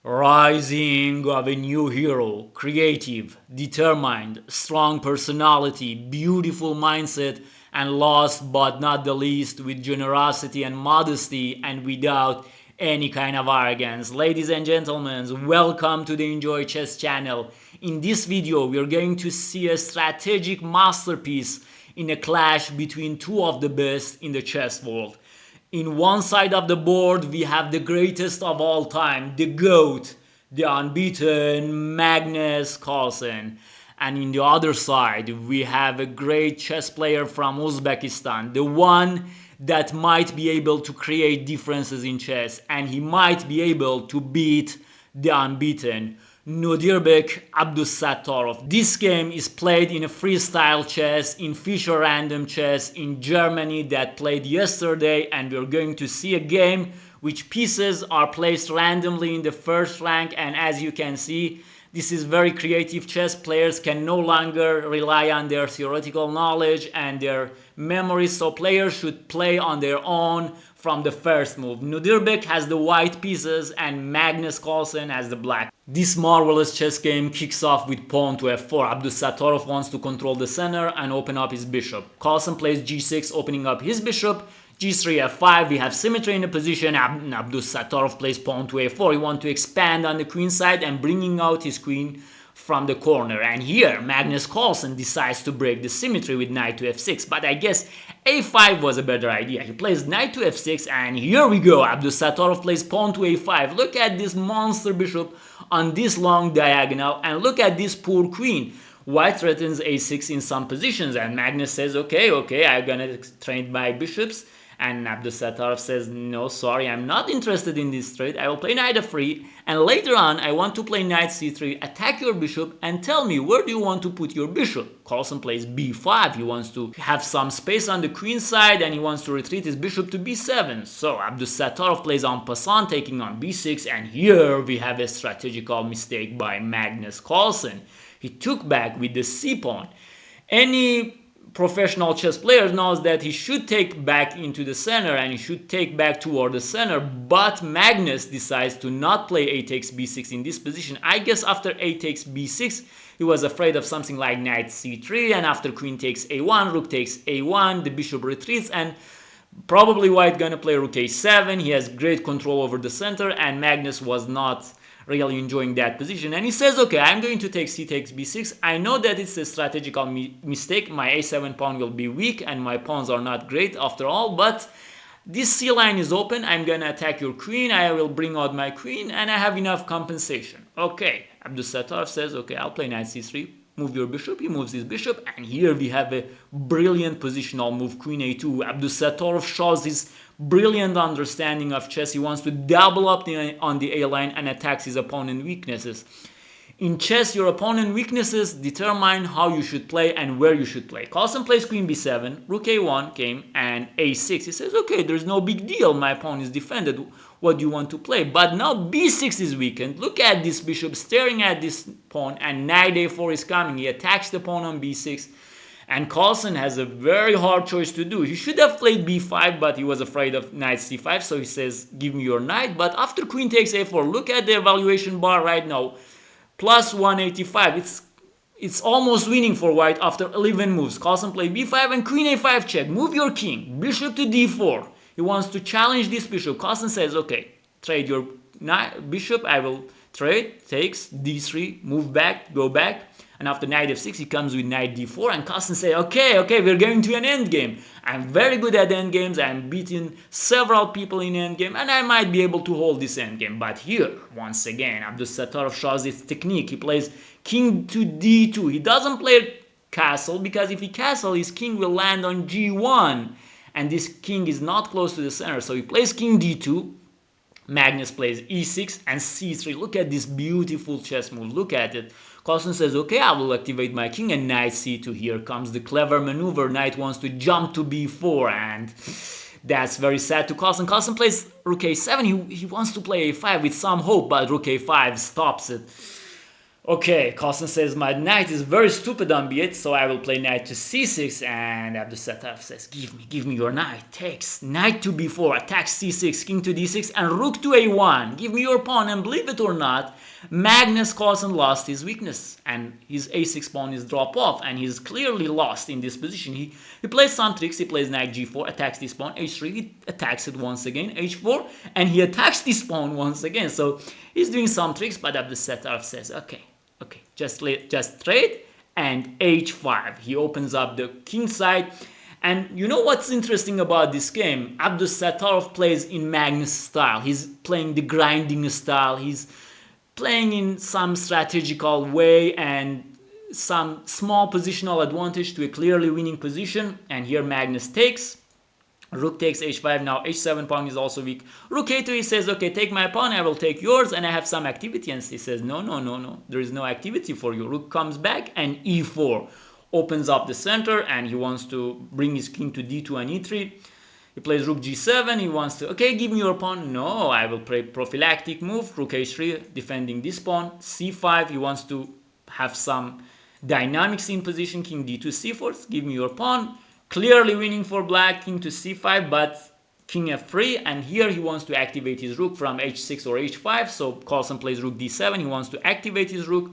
Rising of a new hero, creative, determined, strong personality, beautiful mindset, and last but not the least, with generosity and modesty and without any kind of arrogance. Ladies and gentlemen, welcome to the Enjoy Chess channel. In this video, we are going to see a strategic masterpiece in a clash between two of the best in the chess world. In one side of the board, we have the greatest of all time, the GOAT, the unbeaten Magnus Carlsen. And in the other side, we have a great chess player from Uzbekistan, the one that might be able to create differences in chess, and he might be able to beat the unbeaten Nodirbek Abdusattorov. This game is played in a freestyle chess, in Fischer random chess in Germany that played yesterday, and we're going to see a game which pieces are placed randomly in the first rank, and as you can see, this is very creative chess. Players can no longer rely on their theoretical knowledge and their memory, so players should play on their own from the first move. Nodirbek has the white pieces and Magnus Carlsen has the black. This marvelous chess game kicks off with pawn to f4. Abdusattorov wants to control the center and open up his bishop. Carlsen plays g6, opening up his bishop. g3, f5, we have symmetry in the position. Abdusattorov plays pawn to a4. He wants to expand on the queen side and bringing out his queen from the corner. And here, Magnus Carlsen decides to break the symmetry with knight to f6. But I guess a5 was a better idea. He plays knight to f6, and here we go. Abdusattorov plays pawn to a5. Look at this monster bishop on this long diagonal, and look at this poor queen. White threatens a6 in some positions, and Magnus says, okay, I'm gonna trade my bishops. And Abdusattorov says, no, sorry, I'm not interested in this trade. I will play knight f3, and later on, I want to play knight c3, attack your bishop, and tell me, where do you want to put your bishop? Carlsen plays b5. He wants to have some space on the queen side, and he wants to retreat his bishop to b7. So Abdusattorov plays en passant, taking on b6, and here we have a strategical mistake by Magnus Carlsen. He took back with the c-pawn. Any professional chess player knows that he should take back into the center and he should take back toward the center, but Magnus decides to not play a takes b6 in this position. I guess after a takes b6 he was afraid of something like knight c3, and after queen takes a1, rook takes a1, the bishop retreats, and probably white gonna play rook a7. He has great control over the center, and Magnus was not really enjoying that position, and he says, okay, I'm going to take c takes b6. I know that it's a strategical mistake. My a7 pawn will be weak and my pawns are not great after all, but this c line is open. I'm gonna attack your queen. I will bring out my queen and I have enough compensation. Okay, Abdusattorov says, okay, I'll play knight c3, move your bishop. He moves his bishop, and here we have a brilliant positional move, queen a2. Abdusattorov shows his brilliant understanding of chess. He wants to double up on the A line and attacks his opponent's weaknesses. In chess, your opponent's weaknesses determine how you should play and where you should play. Carlsen plays queen b7, rook a1 came, and a6. He says, okay, there's no big deal. My pawn is defended. What do you want to play? But now b6 is weakened. Look at this bishop staring at this pawn, and knight a4 is coming. He attacks the pawn on b6. And Carlsen has a very hard choice to do. He should have played b5, but he was afraid of knight c5, so he says, give me your knight. But after queen takes a4, look at the evaluation bar right now. Plus 185. It's almost winning for white after 11 moves. Carlsen played b5 and queen a5 check. Move your king. Bishop to d4. He wants to challenge this bishop. Carlsen says, okay, trade your bishop. I will trade. Takes d3. Move back. Go back. And after knight f6, he comes with knight d4, and Carlsen says, okay, we're going to an endgame. I'm very good at endgames. I'm beating several people in endgame, and I might be able to hold this endgame. But here, once again, Abdusattorov shows his technique. He plays king to d2. He doesn't play castle, because if he castle, his king will land on g1, and this king is not close to the center. So he plays king d2. Magnus plays e6 and c3. Look at this beautiful chess move. Look at it. Carlsen says, okay, I will activate my king, and knight c2. Here comes the clever maneuver. Knight wants to jump to b4, and that's very sad to Carlsen. Carlsen plays rook a7. He wants to play a5 with some hope, but rook a5 stops it. Okay, Carlsen says my knight is very stupid on b8, so I will play knight to c6, and Abdusattorov says, give me your knight. Takes knight to b4, attacks c6, king to d6, and rook to a1. Give me your pawn, and believe it or not, Magnus Carlsen lost his weakness, and his a6 pawn is drop off, and he's clearly lost in this position. He plays some tricks. He plays knight g4, attacks this pawn, h3, he attacks it once again, h4, and he attacks this pawn once again. So he's doing some tricks, but Abdusattorov says, okay, just trade, and h5. He opens up the king side. And you know what's interesting about this game? Abdusattorov plays in Magnus style. He's playing the grinding style. He's playing in some strategical way and some small positional advantage to a clearly winning position. And here Magnus takes. Rook takes h5, now h7 pawn is also weak. Rook a2, he says, okay, take my pawn, I will take yours, and I have some activity. And he says, no, there is no activity for you. Rook comes back, and e4 opens up the center, and he wants to bring his king to d2 and e3. He plays rook g7, he wants to, okay, give me your pawn. No, I will play prophylactic move, rook h3, defending this pawn. c5, he wants to have some dynamics in position, king d2, c4, give me your pawn. Clearly winning for black, king to c5, but king f3, and here he wants to activate his rook from h6 or h5, so Carlsen plays rook d7, he wants to activate his rook,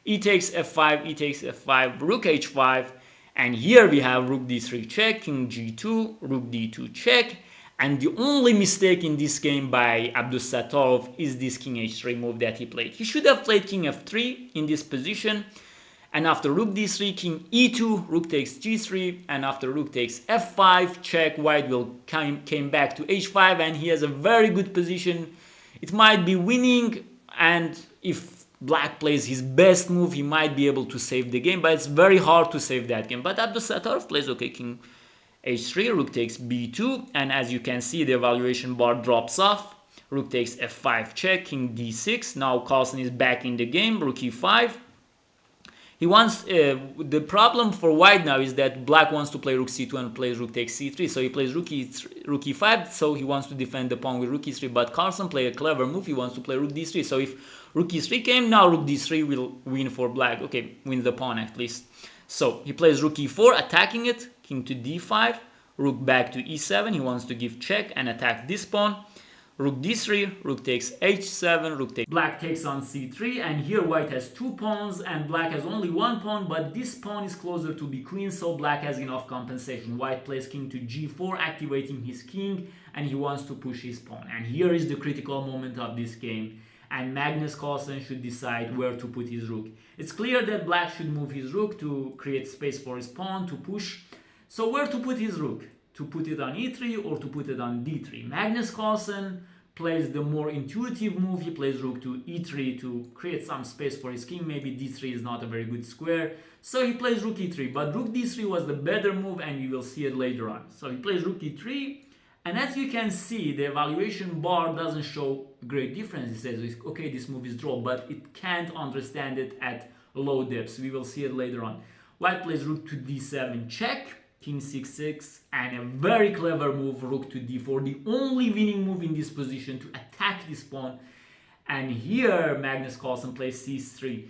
e takes f5, rook h5, and here we have rook d3 check, king g2, rook d2 check, and the only mistake in this game by Abdusattorov is this king h3 move that he played. He should have played king f3 in this position, and after rook d3, king e2, rook takes g3, and after rook takes f5, check, white will came back to h5, and he has a very good position. It might be winning, and if black plays his best move, he might be able to save the game, but it's very hard to save that game. But Abdusattorov plays, okay, king h3, rook takes b2, and as you can see, the evaluation bar drops off. Rook takes f5 check, king d6. Now Carlsen is back in the game, rook e5. He wants the problem for white now is that black wants to play rook c2 and plays rook takes c3, so he plays rook e5, so he wants to defend the pawn with rook e3, but Carlsen played a clever move. He wants to play rook d3, so if rook e3 came, now rook d3 will win for black, okay, win the pawn at least. So he plays rook e4, attacking it, king to d5, rook back to e7, he wants to give check and attack this pawn. Rook d3, rook takes h7, rook takes... Black takes on c3, and here white has two pawns, and black has only one pawn, but this pawn is closer to be queen, so black has enough compensation. White plays king to g4, activating his king, and he wants to push his pawn. And here is the critical moment of this game, and Magnus Carlsen should decide where to put his rook. It's clear that black should move his rook to create space for his pawn to push. So where to put his rook? To put it on e3 or to put it on d3? Magnus Carlsen plays the more intuitive move. He plays rook to e3 to create some space for his king. Maybe d3 is not a very good square, so he plays rook e3, but rook d3 was the better move, and we will see it later on. So he plays rook e3, and as you can see, the evaluation bar doesn't show great difference. It says, okay, this move is draw, but it can't understand it at low depths. We will see it later on. White plays rook to d7 check, king c6, and a very clever move, rook to d4, the only winning move in this position to attack this pawn. And here Magnus Carlsen plays c3.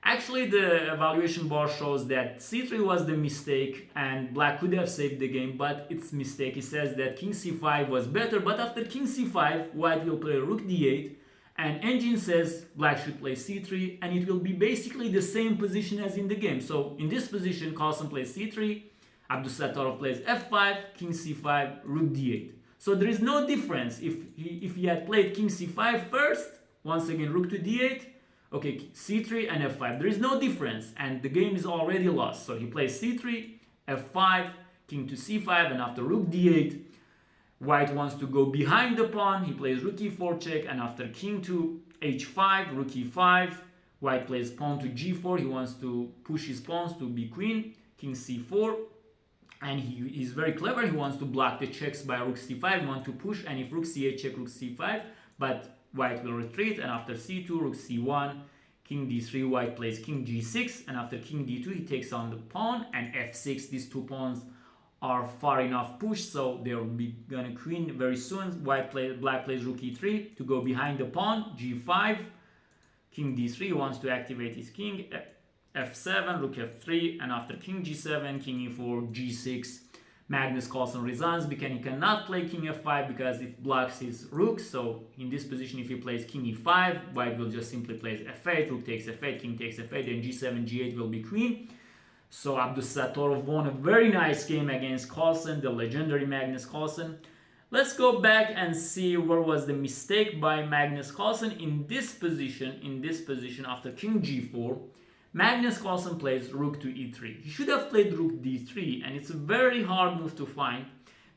Actually, the evaluation bar shows that c3 was the mistake and black could have saved the game, but it's a mistake. It says that king c5 was better, but after king c5, white will play rook d8, and engine says black should play c3, and it will be basically the same position as in the game. So in this position, Carlsen plays c3, Abdusattorov plays f5, king c5, rook d8. So there is no difference. If he had played king c5 first, once again rook to d8, okay, c3 and f5. There is no difference, and the game is already lost. So he plays c3, f5, king to c5, and after rook d8, white wants to go behind the pawn. He plays rook e4 check, and after king to h5, rook e5, white plays pawn to g4. He wants to push his pawns to be queen, king c4. And he is very clever. He wants to block the checks by rook c5. He wants to push, and if rook c8 check, rook c5, but white will retreat, and after c2, rook c1, king d3, white plays king g6, and after king d2, he takes on the pawn, and f6. These two pawns are far enough pushed, so they'll be gonna queen very soon. Black plays rook e3 to go behind the pawn, g5, king d3, wants to activate his king, f7, rook f3, and after king g7, king e4, g6. Magnus Carlsen resigns because he cannot play king f5 because it blocks his rook. So in this position, if he plays king e5, white will just simply play f8, rook takes f8, king takes f8, then g7, g8 will be queen. So Abdusattorov won a very nice game against Carlsen, the legendary Magnus Carlsen. Let's go back and see where was the mistake by Magnus Carlsen. In this position after king g4, Magnus Carlsen plays rook to e3. He should have played rook d3, and it's a very hard move to find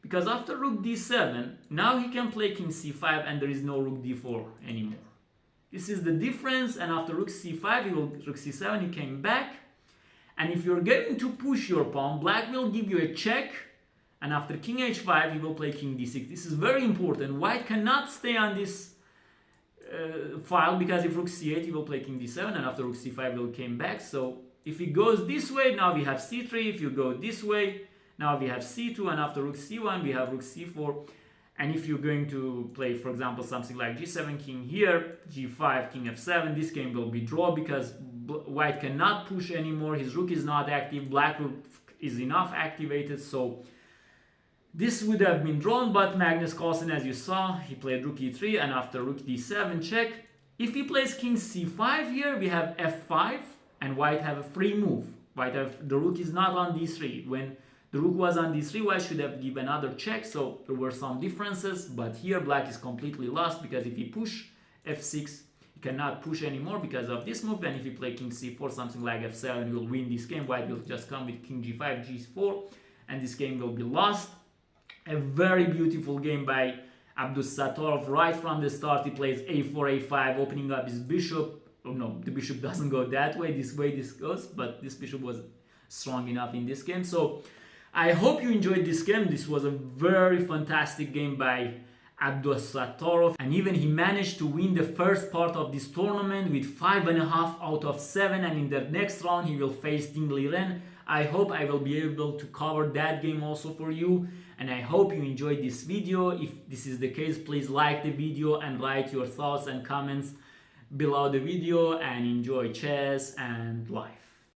because after rook d7, now he can play king c5 and there is no rook d4 anymore. This is the difference, and after rook c5, rook c7, he came back. And if you're going to push your pawn, black will give you a check, and after king h5, he will play king d6. This is very important. White cannot stay on this file because if rook c8, he will play king d7, and after rook c5, he will come back. So if he goes this way, now we have c3. If you go this way, now we have c2, and after rook c1, we have rook c4. And if you're going to play, for example, something like g7, king here, g5, king f7, this game will be draw because white cannot push anymore. His rook is not active. Black rook is enough activated. So this would have been drawn, but Magnus Carlsen, as you saw, he played rook e3, and after rook d7 check. If he plays king c5 here, we have f5, and white have a free move. The rook is not on d3. When the rook was on d3, white should have given another check, so there were some differences, but here black is completely lost because if he push f6, he cannot push anymore because of this move, and if he play king c4, something like f7, he will win this game. White will just come with king g5, g4, and this game will be lost. A very beautiful game by Abdusattorov. Right from the start, he plays a4, a5, opening up his bishop. Oh no, the bishop doesn't go that way. This way this goes, but this bishop was strong enough in this game. So I hope you enjoyed this game. This was a very fantastic game by Abdusattorov, and even he managed to win the first part of this tournament with 5.5 out of 7, and in the next round he will face Ding Liren. I hope I will be able to cover that game also for you, and I hope you enjoyed this video. If this is the case, please like the video and write your thoughts and comments below the video, and enjoy chess and life.